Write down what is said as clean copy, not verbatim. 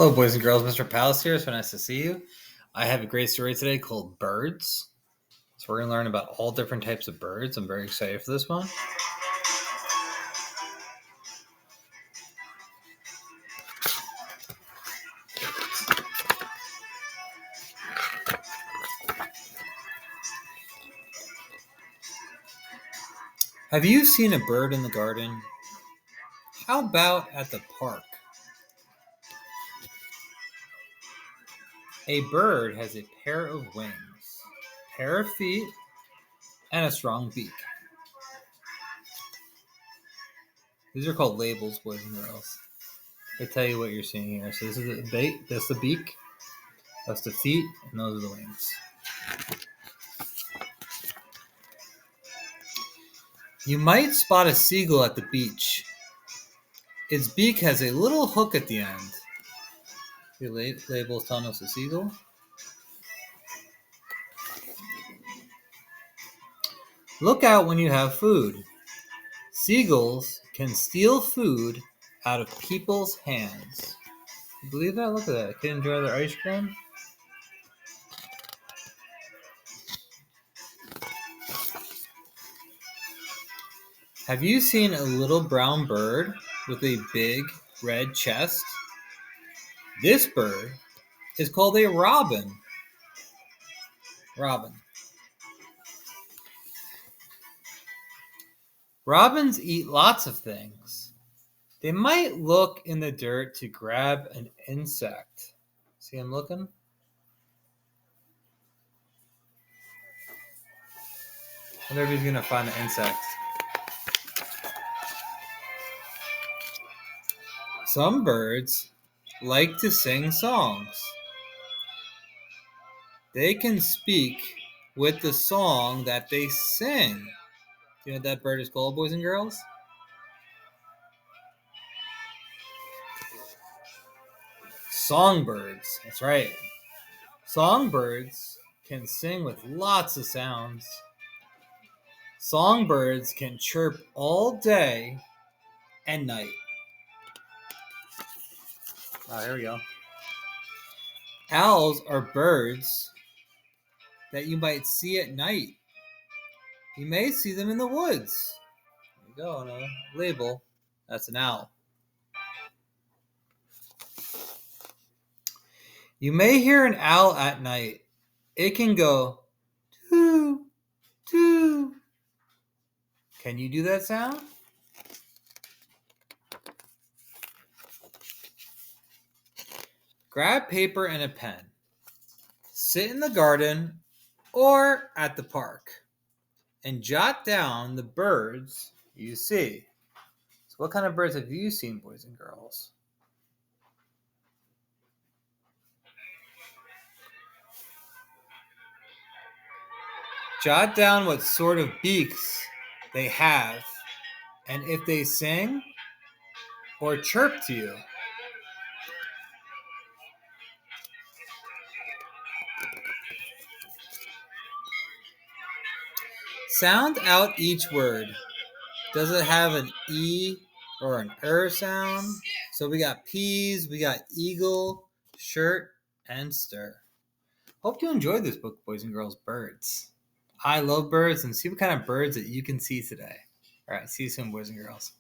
Hello, boys and girls. Mr. Palace here. It's so nice to see you. I have a great story today called Birds. So we're going to learn about all different types of birds. I'm very excited for this one. Have you seen a bird in the garden? How about at the park? A bird has a pair of wings, pair of feet, and a strong beak. These are called labels, boys and girls. They tell you what you're seeing here. So this is the bait, that's the beak, that's the feet, and those are the wings. You might spot a seagull at the beach. Its beak has a little hook at the end. The label's telling us a seagull. Look out when you have food. Seagulls can steal food out of people's hands. You believe that? Look at that. They can enjoy their ice cream. Have you seen a little brown bird with a big red chest? This bird is called a robin. Robin. Robins eat lots of things. They might look in the dirt to grab an insect. See him looking? I wonder if he's going to find an insect. Some birds like to sing songs. They can speak with the song that they sing. Do you know what that bird is called, boys and girls? Songbirds. That's right. Songbirds can sing with lots of sounds. Songbirds can chirp all day and night. Here we go. Owls are birds that you might see at night. You may see them in the woods. There you go on a label. That's an owl. You may hear an owl at night. It can go too, too. Can you do that sound? Grab paper and a pen. Sit in the garden or at the park and jot down the birds you see. So what kind of birds have you seen, boys and girls? Jot down what sort of beaks they have and if they sing or chirp to you. Sound out each word. Does it have an E or an sound? So we got peas, we got eagle, shirt, and stir. Hope you enjoyed this book, boys and girls, Birds. I love birds, and see what kind of birds that you can see today. All right, see you soon, boys and girls.